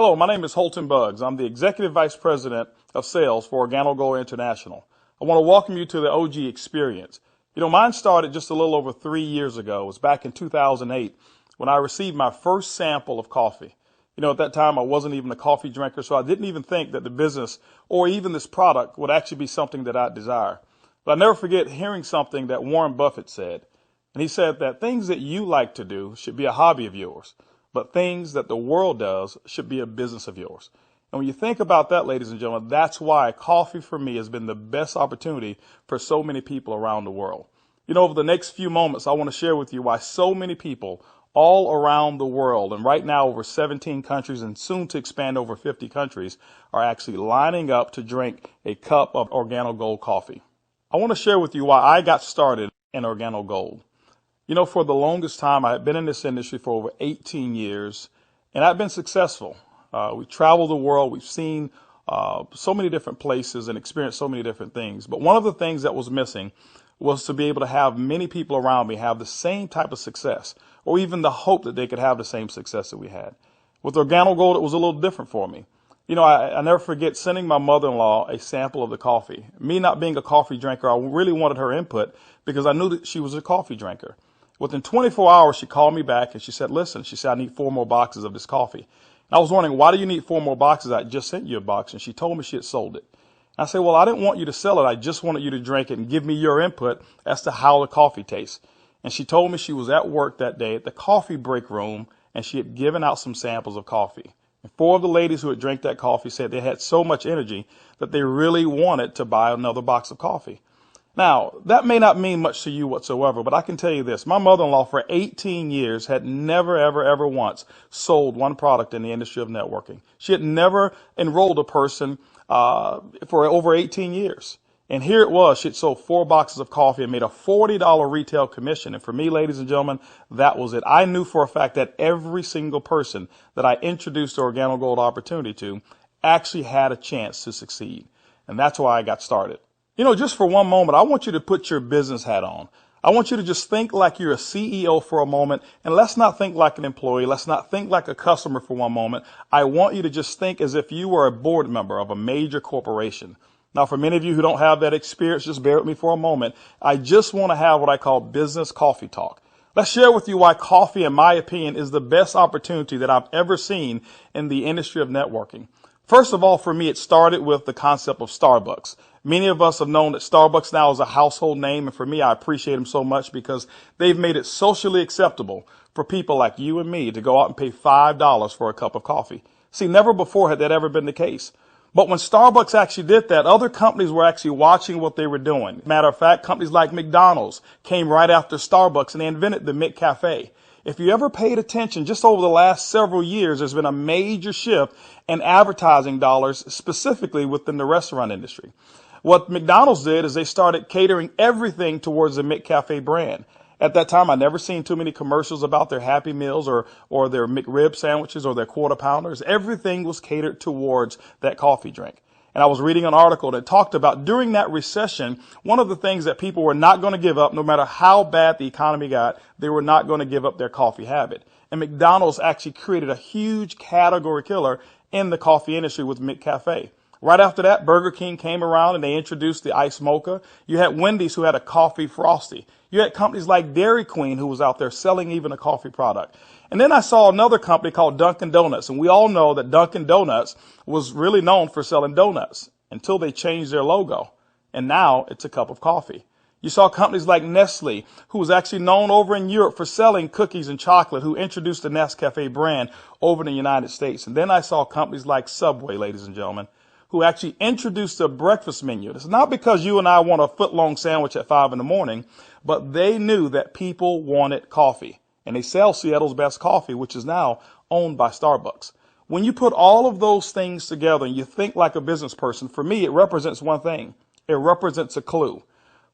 Hello, my name is Holton Buggs. I'm the Executive Vice President of Sales for OrganoGold International. I want to welcome you to the OG experience. Mine started just a little over 3 years ago. It was back in 2008 when I received my first sample of coffee. At that time, I wasn't even a coffee drinker, so I didn't even think that the business or even this product would actually be something that I'd desire. But I'll never forget hearing something that Warren Buffett said. And he said that things that you like to do should be a hobby of yours, but things that the world does should be a business of yours. And when you think about that, ladies and gentlemen, that's why coffee for me has been the best opportunity for so many people around the world. Over the next few moments, I want to share with you why so many people all around the world, and right now over 17 countries and soon to expand over 50 countries, are actually lining up to drink a cup of OrganoGold coffee. I want to share with you why I got started in OrganoGold. For the longest time, I had been in this industry for over 18 years, and I've been successful. We've traveled the world. We've seen so many different places and experienced so many different things. But one of the things that was missing was to be able to have many people around me have the same type of success, or even the hope that they could have the same success that we had. With OrganoGold, it was a little different for me. I never forget sending my mother-in-law a sample of the coffee. Me not being a coffee drinker, I really wanted her input because I knew that she was a coffee drinker. Within 24 hours, she called me back and she said, listen, she said, I need 4 more boxes of this coffee. And I was wondering, why do you need 4 more boxes? I just sent you a box. And she told me she had sold it. And I said, well, I didn't want you to sell it. I just wanted you to drink it and give me your input as to how the coffee tastes. And she told me she was at work that day at the coffee break room and she had given out some samples of coffee. And 4 of the ladies who had drank that coffee said they had so much energy that they really wanted to buy another box of coffee. Now, that may not mean much to you whatsoever, but I can tell you this. My mother-in-law for 18 years had never, ever once sold one product in the industry of networking. She had never enrolled a person for over 18 years. And here it was. She had sold 4 boxes of coffee and made a $40 retail commission. And for me, ladies and gentlemen, that was it. I knew for a fact that every single person that I introduced the OrganoGold opportunity to actually had a chance to succeed. And that's why I got started. Just for one moment, I want you to put your business hat on. I want you to just think like you're a CEO for a moment, and let's not think like an employee. Let's not think like a customer for one moment. I want you to just think as if you were a board member of a major corporation. Now, for many of you who don't have that experience, just bear with me for a moment. I just want to have what I call business coffee talk. Let's share with you why coffee, in my opinion, is the best opportunity that I've ever seen in the industry of networking. First of all, for me, it started with the concept of Starbucks. Many of us have known that Starbucks now is a household name, and for me, I appreciate them so much because they've made it socially acceptable for people like you and me to go out and pay $5 for a cup of coffee. See, never before had that ever been the case. But when Starbucks actually did that, other companies were actually watching what they were doing. Matter of fact, companies like McDonald's came right after Starbucks and they invented the McCafe. If you ever paid attention, just over the last several years, there's been a major shift in advertising dollars, specifically within the restaurant industry. What McDonald's did is they started catering everything towards the McCafe brand. At that time, I never seen too many commercials about their Happy Meals or their McRib sandwiches or their Quarter Pounders. Everything was catered towards that coffee drink. And I was reading an article that talked about during that recession, one of the things that people were not going to give up, no matter how bad the economy got, they were not going to give up their coffee habit. And McDonald's actually created a huge category killer in the coffee industry with McCafe. Right after that, Burger King came around and they introduced the Iced Mocha. You had Wendy's who had a coffee frosty. You had companies like Dairy Queen who was out there selling even a coffee product. And then I saw another company called Dunkin' Donuts. And we all know that Dunkin' Donuts was really known for selling donuts until they changed their logo. And now it's a cup of coffee. You saw companies like Nestle, who was actually known over in Europe for selling cookies and chocolate, who introduced the Nescafe brand over in the United States. And then I saw companies like Subway, ladies and gentlemen, who actually introduced a breakfast menu. It's not because you and I want a foot-long sandwich at 5 in the morning, but they knew that people wanted coffee. And they sell Seattle's best coffee, which is now owned by Starbucks. When you put all of those things together and you think like a business person, for me, it represents one thing. It represents a clue.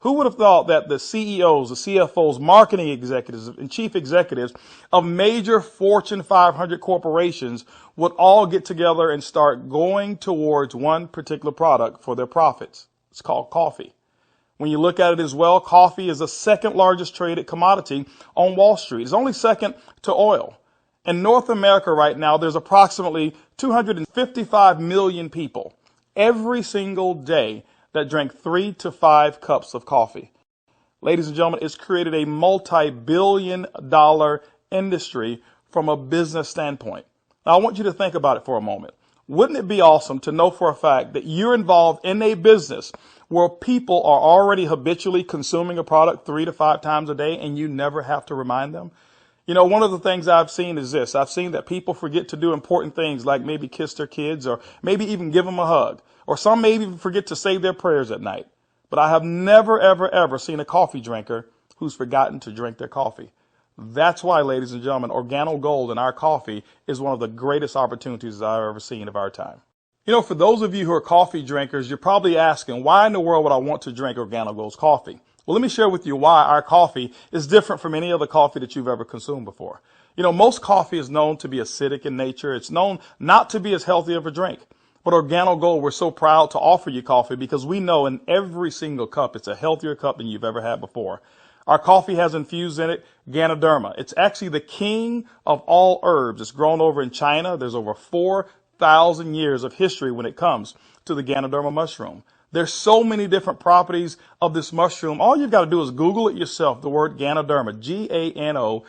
Who would have thought that the CEOs, the CFOs, marketing executives, and chief executives of major Fortune 500 corporations would all get together and start going towards one particular product for their profits? It's called coffee. When you look at it as well, coffee is the second largest traded commodity on Wall Street. It's only second to oil. In North America right now, there's approximately 255 million people every single day that drink 3 to 5 cups of coffee. Ladies and gentlemen, it's created a multi-billion-dollar industry from a business standpoint. Now, I want you to think about it for a moment. Wouldn't it be awesome to know for a fact that you're involved in a business where people are already habitually consuming a product 3 to 5 times a day and you never have to remind them? You know, one of the things I've seen is this. I've seen that people forget to do important things like maybe kiss their kids or maybe even give them a hug. Or some may even forget to say their prayers at night. But I have never, ever, ever seen a coffee drinker who's forgotten to drink their coffee. That's why, ladies and gentlemen, Organo Gold in our coffee is one of the greatest opportunities I've ever seen of our time. You know, for those of you who are coffee drinkers, you're probably asking, why in the world would I want to drink Organo Gold's coffee? Well, let me share with you why our coffee is different from any other coffee that you've ever consumed before. You know, most coffee is known to be acidic in nature. It's known not to be as healthy of a drink. But Organo Gold, we're so proud to offer you coffee because we know in every single cup, it's a healthier cup than you've ever had before. Our coffee has infused in it Ganoderma. It's actually the king of all herbs. It's grown over in China. There's over 4,000 years of history when it comes to the Ganoderma mushroom. There's so many different properties of this mushroom. All you've got to do is Google it yourself, the word Ganoderma, Ganoderma,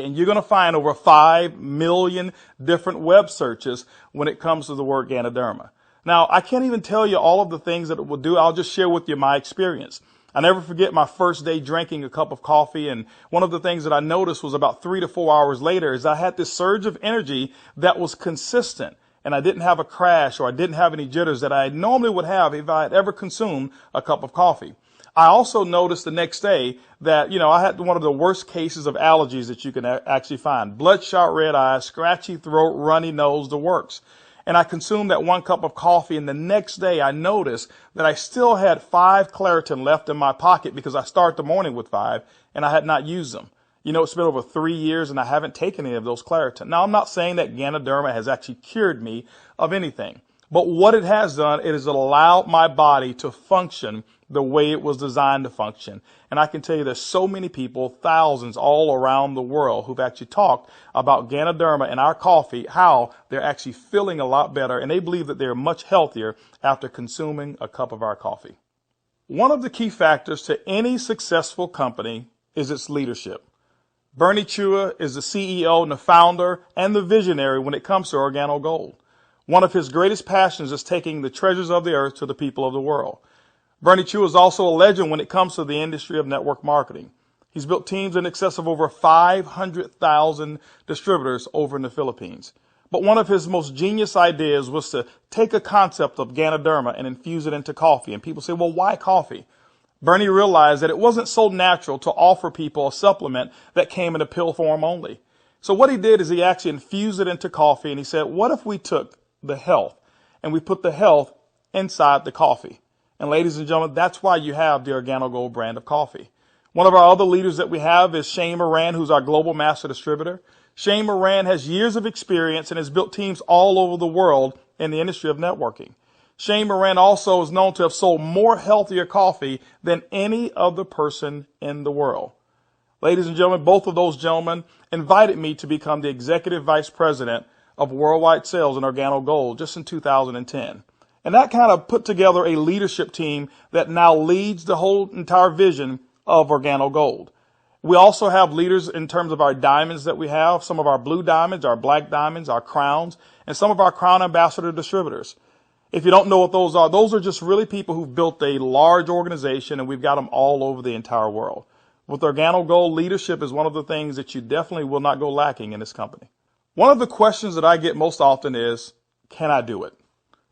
and you're going to find over 5 million different web searches when it comes to the word Ganoderma. Now, I can't even tell you all of the things that it will do. I'll just share with you my experience. I never forget my first day drinking a cup of coffee, and one of the things that I noticed was about 3 to 4 hours later is I had this surge of energy that was consistent. And I didn't have a crash or I didn't have any jitters that I normally would have if I had ever consumed a cup of coffee. I also noticed the next day that, I had one of the worst cases of allergies that you can actually find. Bloodshot red eyes, scratchy throat, runny nose, the works. And I consumed that 1 cup of coffee, and the next day I noticed that I still had 5 Claritin left in my pocket because I start the morning with 5 and I had not used them. You know, it's been over 3 years and I haven't taken any of those Claritin. Now, I'm not saying that Ganoderma has actually cured me of anything, but what it has done, it has allowed my body to function the way it was designed to function. And I can tell you there's so many people, thousands all around the world, who've actually talked about Ganoderma and our coffee, how they're actually feeling a lot better, and they believe that they're much healthier after consuming a cup of our coffee. One of the key factors to any successful company is its leadership. Bernie Chua is the CEO and the founder and the visionary when it comes to Organo Gold. One of his greatest passions is taking the treasures of the earth to the people of the world. Bernie Chua is also a legend when it comes to the industry of network marketing. He's built teams in excess of over 500,000 distributors over in the Philippines. But one of his most genius ideas was to take a concept of Ganoderma and infuse it into coffee. And people say, well, why coffee? Bernie realized that it wasn't so natural to offer people a supplement that came in a pill form only. So what he did is he actually infused it into coffee, and he said, what if we took the health and we put the health inside the coffee? And ladies and gentlemen, that's why you have the Organo Gold brand of coffee. One of our other leaders that we have is Shane Moran, who's our global master distributor. Shane Moran has years of experience and has built teams all over the world in the industry of networking. Shane Moran also is known to have sold more healthier coffee than any other person in the world. Ladies and gentlemen, both of those gentlemen invited me to become the executive vice president of worldwide sales in Organo Gold just in 2010. And that kind of put together a leadership team that now leads the whole entire vision of Organo Gold. We also have leaders in terms of our diamonds that we have, some of our blue diamonds, our black diamonds, our crowns, and some of our crown ambassador distributors. If you don't know what those are just really people who've built a large organization, and we've got them all over the entire world. With Organo Gold, leadership is one of the things that you definitely will not go lacking in this company. One of the questions that I get most often is, can I do it?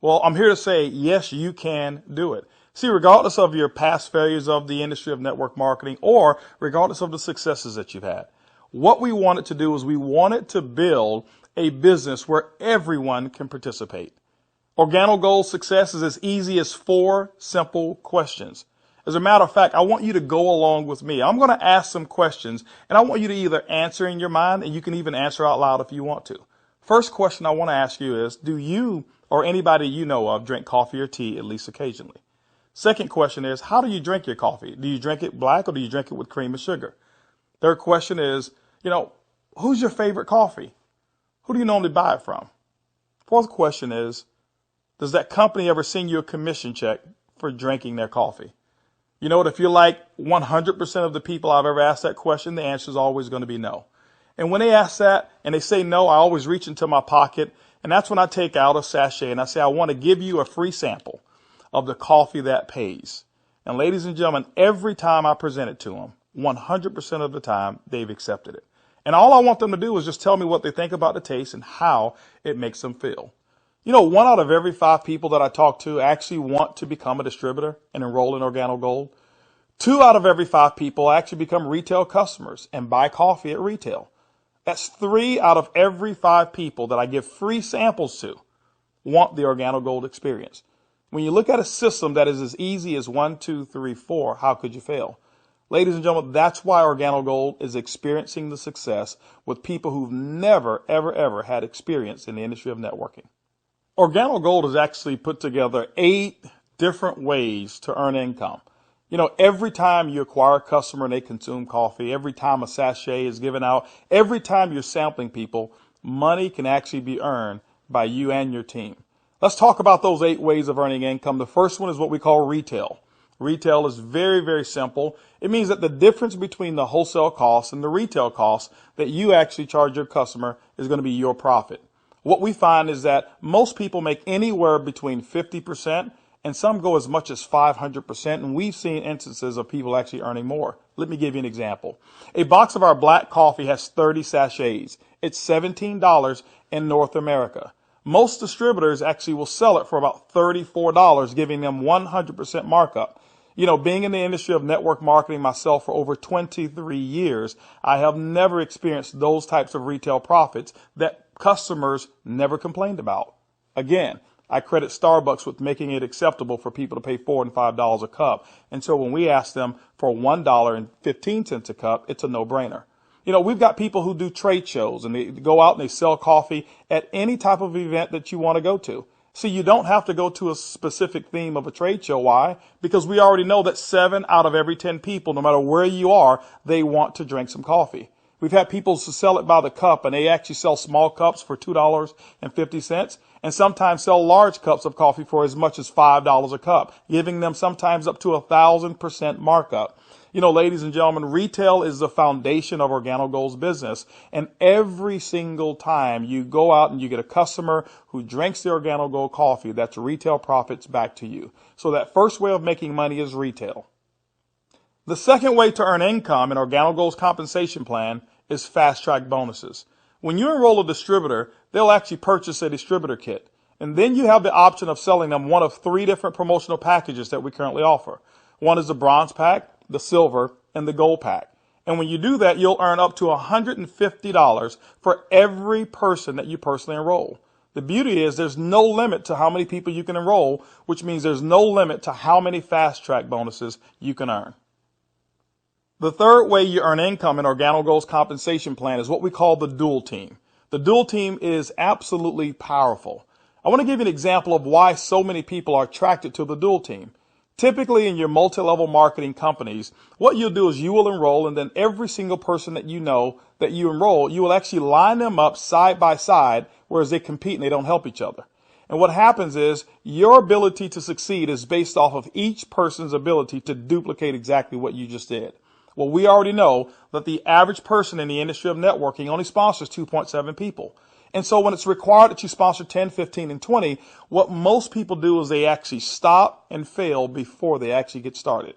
Well, I'm here to say, yes, you can do it. See, regardless of your past failures of the industry of network marketing or regardless of the successes that you've had, what we wanted to do is we wanted to build a business where everyone can participate. Organo Gold's success is as easy as 4 simple questions. As a matter of fact, I want you to go along with me. I'm going to ask some questions, and I want you to either answer in your mind, and you can even answer out loud if you want to. First question I want to ask you is, do you or anybody you know of drink coffee or tea at least occasionally? Second question is, how do you drink your coffee? Do you drink it black or do you drink it with cream or sugar? Third question is, who's your favorite coffee? Who do you normally buy it from? Fourth question is, does that company ever send you a commission check for drinking their coffee? You know what? If you're like 100% of the people I've ever asked that question, the answer is always going to be no. And when they ask that and they say no, I always reach into my pocket, and that's when I take out a sachet and I say, I want to give you a free sample of the coffee that pays. And ladies and gentlemen, every time I present it to them, 100% of the time, they've accepted it. And all I want them to do is just tell me what they think about the taste and how it makes them feel. You know, 1 out of every 5 people that I talk to actually want to become a distributor and enroll in OrganoGold. 2 out of every 5 people actually become retail customers and buy coffee at retail. That's 3 out of every 5 people that I give free samples to want the OrganoGold experience. When you look at a system that is as easy as 1, 2, 3, 4, how could you fail? Ladies and gentlemen, that's why OrganoGold is experiencing the success with people who've never, ever, ever had experience in the industry of networking. OrganoGold has actually put together 8 different ways to earn income. You know, every time you acquire a customer and they consume coffee, every time a sachet is given out, every time you're sampling people, money can actually be earned by you and your team. Let's talk about those 8 ways of earning income. The first one is what we call retail. Retail is very, very simple. It means that the difference between the wholesale cost and the retail cost that you actually charge your customer is going to be your profit. What we find is that most people make anywhere between 50% and some go as much as 500%, and we've seen instances of people actually earning more. Let me give you an example. A box of our black coffee has 30 sachets. It's $17 in North America. Most distributors actually will sell it for about $34, giving them 100% markup. You know, being in the industry of network marketing myself for over 23 years, I have never experienced those types of retail profits that customers never complained about. Again, I credit Starbucks with making it acceptable for people to pay $4 and $5 a cup. And so when we ask them for $1.15 a cup, it's a no-brainer. You know, we've got people who do trade shows and they go out and they sell coffee at any type of event that you want to go to. See, you don't have to go to a specific theme of a trade show. Why? Because we already know that 7 out of every 10 people, no matter where you are, they want to drink some coffee. We've had people sell it by the cup, and they actually sell small cups for $2.50 and sometimes sell large cups of coffee for as much as $5 a cup, giving them sometimes up to 1,000% markup. You know, ladies and gentlemen, retail is the foundation of OrganoGold's business. And every single time you go out and you get a customer who drinks the OrganoGold coffee, that's retail profits back to you. So that first way of making money is retail. The second way to earn income in OrganoGold's compensation plan is fast track bonuses. When you enroll a distributor, they'll actually purchase a distributor kit. And then you have the option of selling them one of 3 different promotional packages that we currently offer. One is the bronze pack, the silver, and the gold pack. And when you do that, you'll earn up to $150 for every person that you personally enroll. The beauty is there's no limit to how many people you can enroll, which means there's no limit to how many fast track bonuses you can earn. The third way you earn income in OrganoGold's compensation plan is what we call the dual team. The dual team is absolutely powerful. I want to give you an example of why so many people are attracted to the dual team. Typically in your multi-level marketing companies, what you'll do is you will enroll, and then every single person that you know that you enroll, you will actually line them up side by side, whereas they compete and they don't help each other. And what happens is your ability to succeed is based off of each person's ability to duplicate exactly what you just did. Well, we already know that the average person in the industry of networking only sponsors 2.7 people. And so when it's required that you sponsor 10, 15, and 20, what most people do is they actually stop and fail before they actually get started.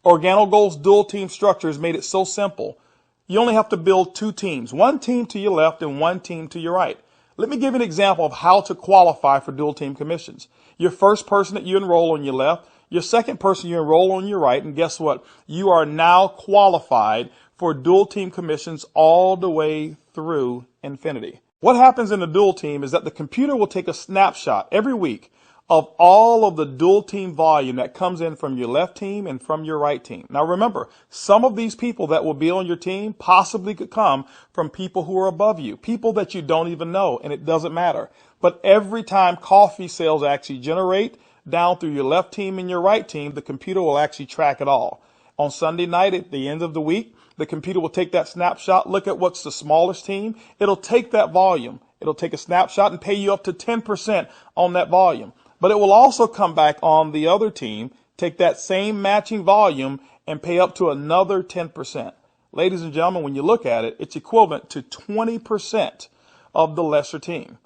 OrganoGold's dual team structure has made it so simple. You only have to build 2 teams, 1 team to your left and 1 team to your right. Let me give you an example of how to qualify for dual team commissions. Your first person that you enroll on your left, your second person you enroll on your right, and guess what? You are now qualified for dual team commissions all the way through infinity. What happens in a dual team is that the computer will take a snapshot every week of all of the dual team volume that comes in from your left team and from your right team. Now remember, some of these people that will be on your team possibly could come from people who are above you, people that you don't even know, and it doesn't matter. But every time coffee sales actually generate down through your left team and your right team, the computer will actually track it all. On Sunday night at the end of the week, the computer will take that snapshot, look at what's the smallest team. It'll take that volume. It'll take a snapshot and pay you up to 10% on that volume. But it will also come back on the other team, take that same matching volume and pay up to another 10%. Ladies and gentlemen, when you look at it, it's equivalent to 20% of the lesser team.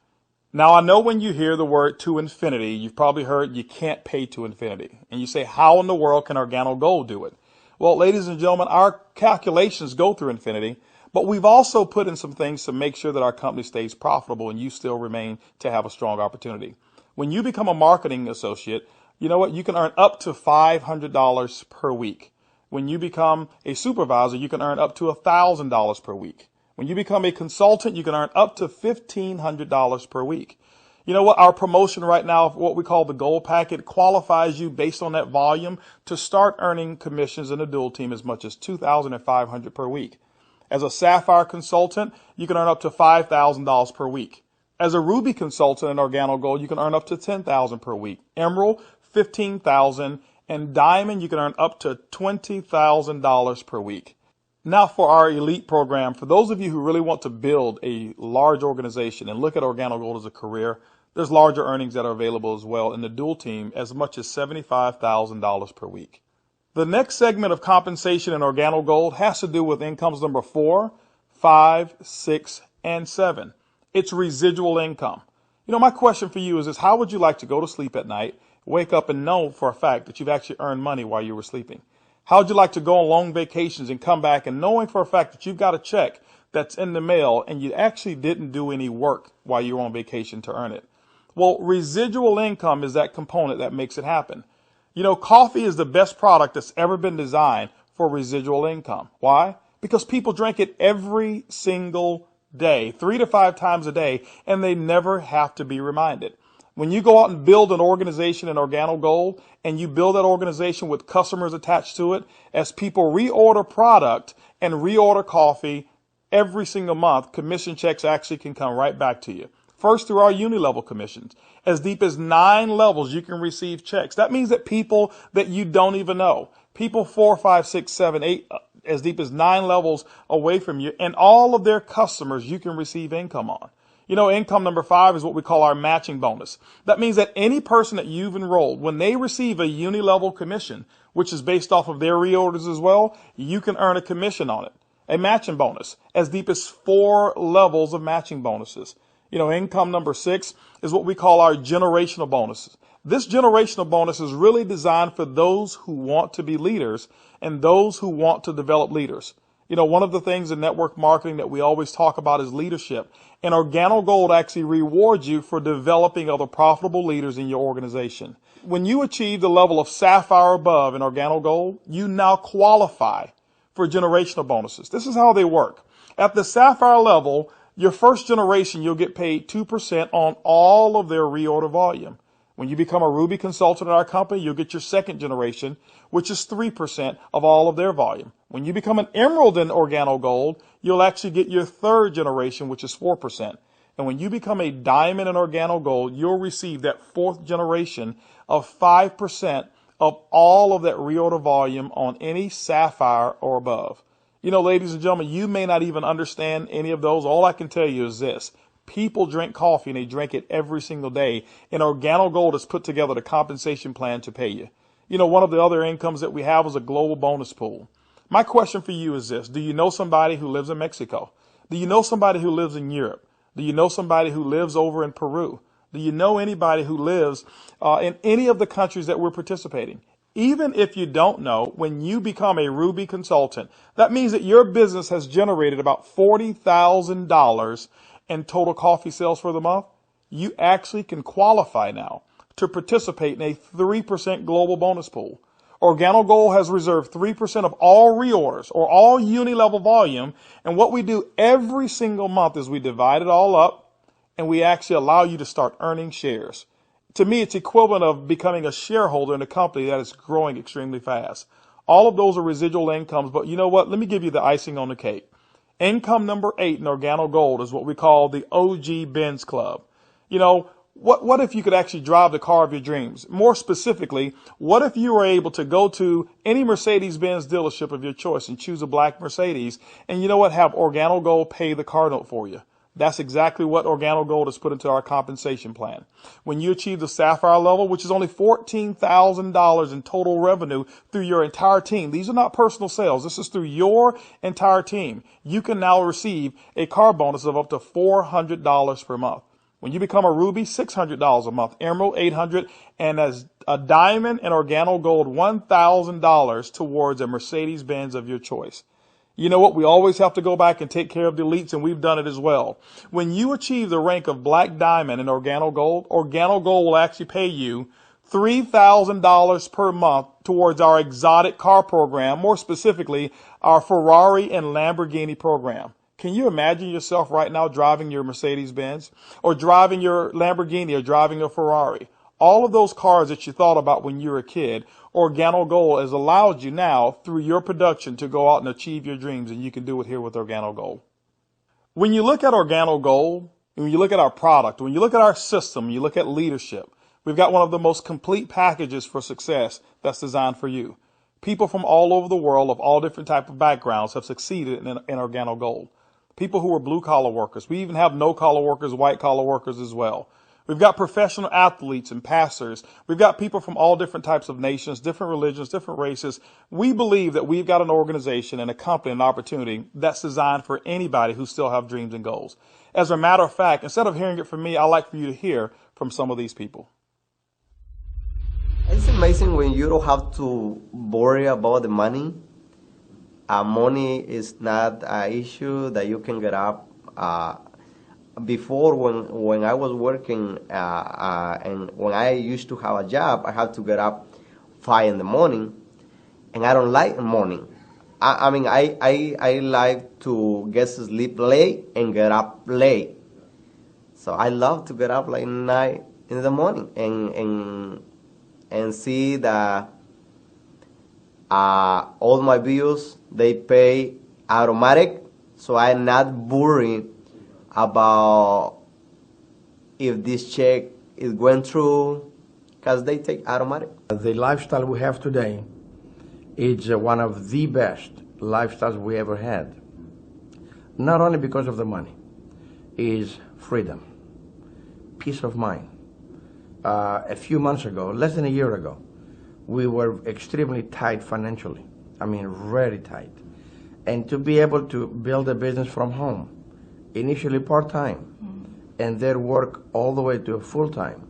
Now, I know when you hear the word to infinity, you've probably heard you can't pay to infinity. And you say, how in the world can Organo Gold do it? Well, ladies and gentlemen, our calculations go through infinity, but we've also put in some things to make sure that our company stays profitable and you still remain to have a strong opportunity. When you become a marketing associate, you know what? You can earn up to $500 per week. When you become a supervisor, you can earn up to $1,000 per week. When you become a consultant, you can earn up to $1,500 per week. You know what? Our promotion right now, what we call the gold packet, qualifies you based on that volume to start earning commissions in a dual team as much as $2,500 per week. As a sapphire consultant, you can earn up to $5,000 per week. As a ruby consultant in Organo Gold, you can earn up to $10,000 per week. Emerald, $15,000, and diamond, you can earn up to $20,000 per week. Now for our elite program, for those of you who really want to build a large organization and look at Organo Gold as a career, there's larger earnings that are available as well in the dual team, as much as $75,000 per week. The next segment of compensation in Organo Gold has to do with incomes number 4, 5, 6, and 7. It's residual income. You know, my question for you is this: how would you like to go to sleep at night, wake up and know for a fact that you've actually earned money while you were sleeping? How would you like to go on long vacations and come back and knowing for a fact that you've got a check that's in the mail and you actually didn't do any work while you were on vacation to earn it? Well, residual income is that component that makes it happen. You know, coffee is the best product that's ever been designed for residual income. Why? Because people drink it every single day, 3 to 5 times a day, and they never have to be reminded. When you go out and build an organization in Organo Gold and you build that organization with customers attached to it, as people reorder product and reorder coffee every single month, commission checks actually can come right back to you. First, through our uni-level commissions. As deep as 9 levels, you can receive checks. That means that people that you don't even know, people 4, 5, 6, 7, 8, as deep as 9 levels away from you, and all of their customers you can receive income on. You know, income number 5 is what we call our matching bonus. That means that any person that you've enrolled, when they receive a uni-level commission, which is based off of their reorders as well, you can earn a commission on it. A matching bonus, as deep as 4 levels of matching bonuses. You know, income number 6 is what we call our generational bonuses. This generational bonus is really designed for those who want to be leaders and those who want to develop leaders. You know, one of the things in network marketing that we always talk about is leadership. And Organo Gold actually rewards you for developing other profitable leaders in your organization. When you achieve the level of sapphire above in Organo Gold, you now qualify for generational bonuses. This is how they work. At the sapphire level, your first generation, you'll get paid 2% on all of their reorder volume. When you become a Ruby consultant in our company, you'll get your second generation, which is 3% of all of their volume. When you become an Emerald in Organo Gold, you'll actually get your third generation, which is 4%. And when you become a Diamond in Organo Gold, you'll receive that fourth generation of 5% of all of that reorder volume on any Sapphire or above. You know, ladies and gentlemen, you may not even understand any of those. All I can tell you is this. People drink coffee and they drink it every single day. And Organo Gold has put together the compensation plan to pay you. You know, one of the other incomes that we have is a global bonus pool. My question for you is this. Do you know somebody who lives in Mexico? Do you know somebody who lives in Europe? Do you know somebody who lives over in Peru? Do you know anybody who lives in any of the countries that we're participating? Even if you don't know, when you become a Ruby consultant, that means that your business has generated about $40,000 in total coffee sales for the month. You actually can qualify now to participate in a 3% global bonus pool. Organo Gold has reserved 3% of all reorders or all uni-level volume. And what we do every single month is we divide it all up and we actually allow you to start earning shares. To me, it's equivalent of becoming a shareholder in a company that is growing extremely fast. All of those are residual incomes, but you know what? Let me give you the icing on the cake. Income number 8 in Organo Gold is what we call the OG Benz Club. You know, What if you could actually drive the car of your dreams? More specifically, what if you were able to go to any Mercedes-Benz dealership of your choice and choose a black Mercedes, and you know what, have Organo Gold pay the car note for you? That's exactly what Organo Gold has put into our compensation plan. When you achieve the Sapphire level, which is only $14,000 in total revenue through your entire team, these are not personal sales, this is through your entire team, you can now receive a car bonus of up to $400 per month. When you become a Ruby, $600 a month, Emerald, $800, and as a Diamond and Organo Gold, $1,000 towards a Mercedes-Benz of your choice. You know what? We always have to go back and take care of the elites, and we've done it as well. When you achieve the rank of Black Diamond in Organo Gold will actually pay you $3,000 per month towards our exotic car program, more specifically, our Ferrari and Lamborghini program. Can you imagine yourself right now driving your Mercedes-Benz or driving your Lamborghini or driving a Ferrari? All of those cars that you thought about when you were a kid, Organo Gold has allowed you now through your production to go out and achieve your dreams, and you can do it here with Organo Gold. When you look at Organo Gold, when you look at our product, when you look at our system, you look at leadership, we've got one of the most complete packages for success that's designed for you. People from all over the world of all different types of backgrounds have succeeded in Organo Gold. People who are blue-collar workers. We even have no-collar workers, white-collar workers as well. We've got professional athletes and pastors. We've got people from all different types of nations, different religions, different races. We believe that we've got an organization and a company, an opportunity that's designed for anybody who still have dreams and goals. As a matter of fact, instead of hearing it from me, I'd like for you to hear from some of these people. It's amazing when you don't have to worry about the money. Money is not an issue that you can get up. Before, when I was working and when I used to have a job, I had to get up 5 in the morning, and I don't like the morning. I like to get to sleep late and get up late. So I love to get up like 9 in the morning and see that all my bills, they pay automatic, so I'm not worried about if this check is going through, because they take automatic. The lifestyle we have today is one of the best lifestyles we ever had. Not only because of the money, is freedom, peace of mind. A few months ago, less than a year ago, we were extremely tight financially. I mean, very tight. And to be able to build a business from home, initially part-time, and then work all the way to full-time,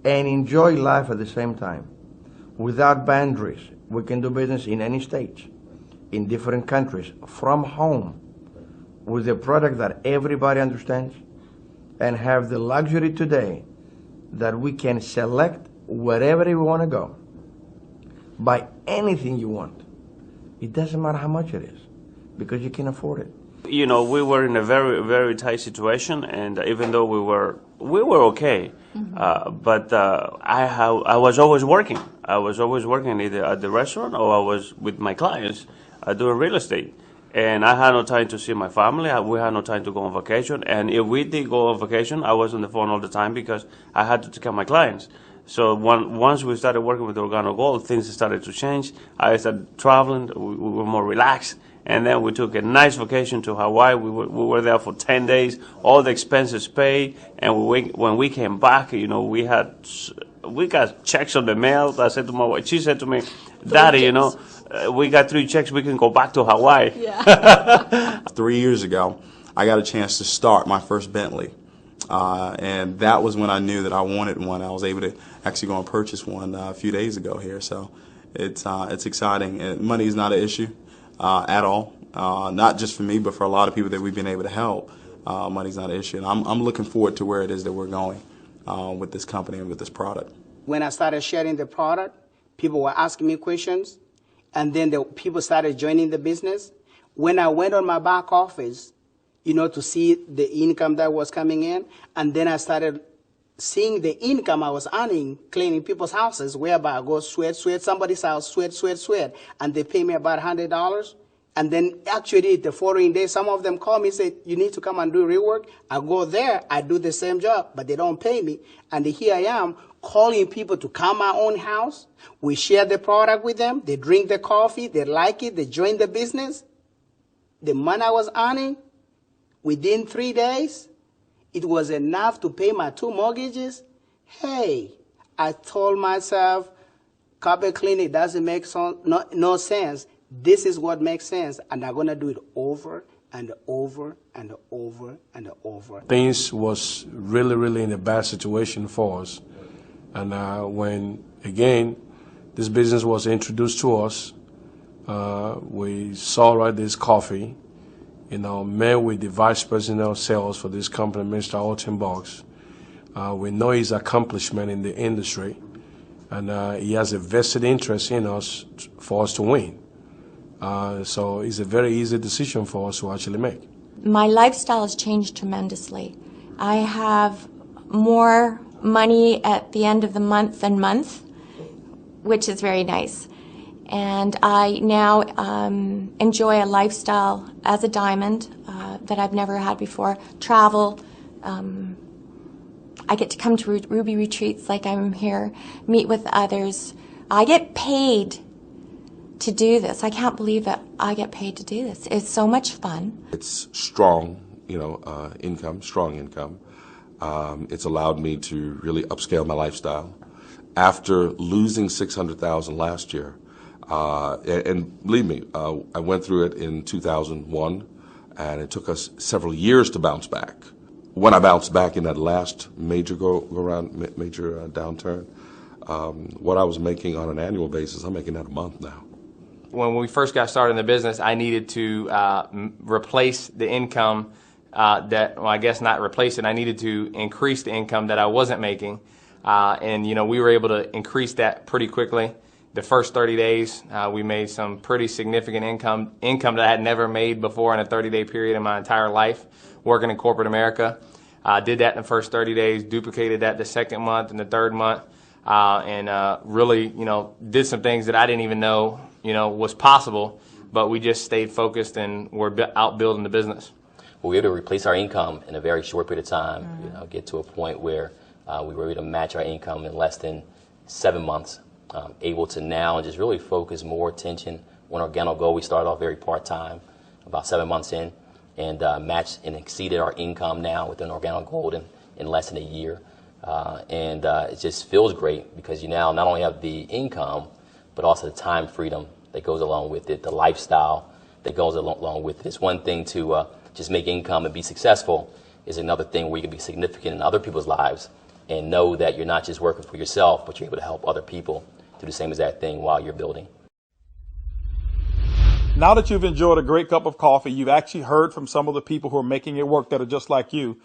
and enjoy life at the same time, without boundaries. We can do business in any state, in different countries, from home, with a product that everybody understands, and have the luxury today that we can select wherever we want to go, buy anything you want. It doesn't matter how much it is, because you can afford it. You know, we were in a very, very tight situation, and even though we were okay, but I was always working. I was always working either at the restaurant or I was with my clients doing real estate. And I had no time to see my family. We had no time to go on vacation. And if we did go on vacation, I was on the phone all the time because I had to take care of my clients. So once we started working with Organo Gold, things started to change. I started traveling. We were more relaxed. And then we took a nice vacation to Hawaii. We were there for 10 days, all the expenses paid. And when we came back, you know, we got checks on the mail. I said to my wife, she said to me, Daddy, you know, we got 3 checks. We can go back to Hawaii. Yeah. 3 years ago, I got a chance to start my first Bentley. And that was when I knew that I wanted one. I was able to actually go and purchase one a few days ago here. So it's exciting. And money is not an issue at all. Not just for me, but for a lot of people that we've been able to help. Money's not an issue. And I'm looking forward to where it is that we're going with this company and with this product. When I started sharing the product, people were asking me questions. And then the people started joining the business. When I went on my back office, you know, to see the income that was coming in, and then I started seeing the income I was earning cleaning people's houses, whereby I go sweat somebody's house, sweat, and they pay me about $100. And then actually the following day, some of them call me and say, you need to come and do rework. I go there, I do the same job, but they don't pay me. And here I am calling people to come my own house. We share the product with them. They drink the coffee. They like it. They join the business. The money I was earning, within 3 days, it was enough to pay my 2 mortgages. Hey, I told myself, carpet cleaning doesn't make no sense. This is what makes sense, and I'm going to do it over and over and over and over. Things was really, really in a bad situation for us. And when, again, this business was introduced to us, we saw this coffee, met with the vice president of sales for this company, Mr. Holton Buggs. We know his accomplishment in the industry, and he has a vested interest in us for us to win. So it's a very easy decision for us to actually make. My lifestyle has changed tremendously. I have more money at the end of the month, which is very nice. And I now enjoy a lifestyle as a diamond that I've never had before. Travel. I get to come to Ruby retreats like I'm here, meet with others. I get paid to do this. I can't believe that I get paid to do this. It's so much fun. It's strong, income, strong income. It's allowed me to really upscale my lifestyle. After losing $600,000 last year, and believe me, I went through it in 2001, and it took us several years to bounce back. When I bounced back in that last major downturn, what I was making on an annual basis, I'm making that a month now. When we first got started in the business, I needed to replace the income I guess not replace it. I needed to increase the income that I wasn't making. And we were able to increase that pretty quickly. The first 30 days, we made some pretty significant income that I had never made before in a 30-day period in my entire life working in corporate America. Did that in the first 30 days, duplicated that the second month and the third month, and really, did some things that I didn't even know, was possible, but we just stayed focused and we're out building the business. We were able to replace our income in a very short period of time, get to a point where we were able to match our income in less than 7 months, able to now just really focus more attention on Organic Gold. We started off very part-time, about 7 months in, and matched and exceeded our income now within Organic Gold in less than a year. And it just feels great because you now not only have the income, but also the time freedom that goes along with it, the lifestyle that goes along with it. It's one thing to just make income and be successful, is another thing where you can be significant in other people's lives and know that you're not just working for yourself, but you're able to help other people do the same exact thing while you're building. Now that you've enjoyed a great cup of coffee, you've actually heard from some of the people who are making it work that are just like you.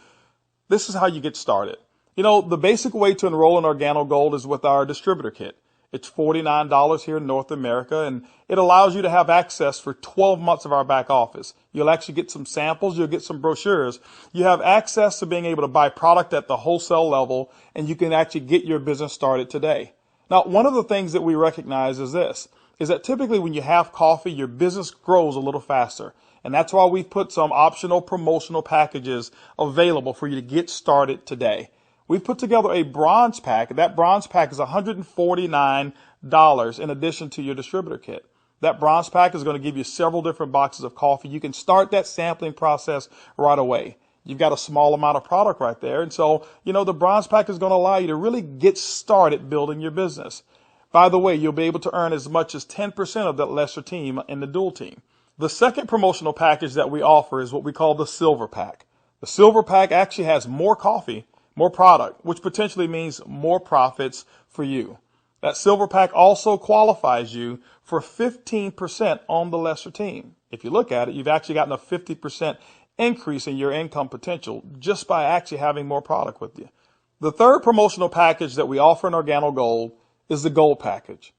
This is how you get started. The basic way to enroll in Organic Gold is with our distributor kit. It's $49 here in North America, and it allows you to have access for 12 months of our back office. You'll actually get some samples. You'll get some brochures. You have access to being able to buy product at the wholesale level, and you can actually get your business started today. Now, one of the things that we recognize is that typically when you have coffee, your business grows a little faster. And that's why we've put some optional promotional packages available for you to get started today. We've put together a bronze pack. That bronze pack is $149 in addition to your distributor kit. That bronze pack is going to give you several different boxes of coffee. You can start that sampling process right away. You've got a small amount of product right there. And so, the bronze pack is going to allow you to really get started building your business. By the way, you'll be able to earn as much as 10% of that lesser team in the dual team. The second promotional package that we offer is what we call the silver pack. The silver pack actually has more coffee, more product, which potentially means more profits for you. That silver pack also qualifies you for 15% on the lesser team. If you look at it, you've actually gotten a 50% increase in your income potential just by actually having more product with you. The third promotional package that we offer in Organic Gold is the gold package.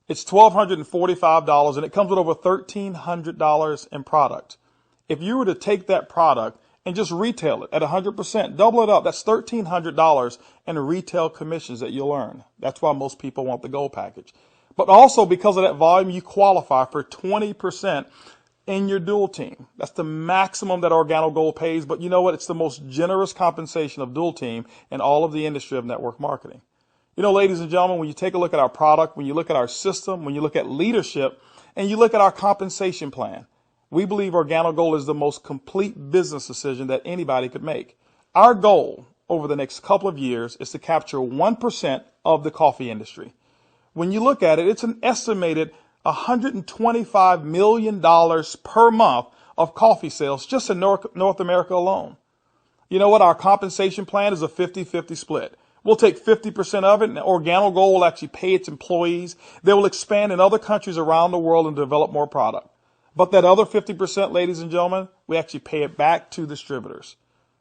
It's $1,245 and it comes with over $1,300 in product. If you were to take that product and just retail it at 100%, double it up, that's $1,300 in retail commissions that you'll earn. That's why most people want the gold package. But also because of that volume, you qualify for 20% in your dual team. That's the maximum that Organo Gold pays, but you know what? It's the most generous compensation of dual team in all of the industry of network marketing. You know, ladies and gentlemen, when you take a look at our product, when you look at our system, when you look at leadership, and you look at our compensation plan, we believe Organo Gold is the most complete business decision that anybody could make. Our goal over the next couple of years is to capture 1% of the coffee industry. When you look at it, it's an estimated $125 million per month of coffee sales just in North America alone. You know what? Our compensation plan is a 50-50 split. We'll take 50% of it, and Organo Gold will actually pay its employees. They will expand in other countries around the world and develop more product. But that other 50%, ladies and gentlemen, we actually pay it back to distributors.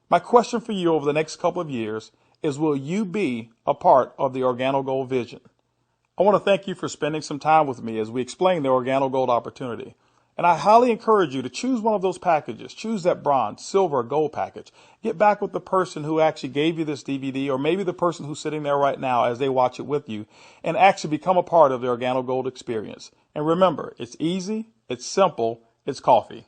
My question for you over the next couple of years is, will you be a part of the Organo Gold vision? I want to thank you for spending some time with me as we explain the Organo Gold opportunity. And I highly encourage you to choose one of those packages. Choose that bronze, silver, or gold package. Get back with the person who actually gave you this DVD, or maybe the person who's sitting there right now as they watch it with you, and actually become a part of the Organo Gold experience. And remember, it's easy, it's simple, it's coffee.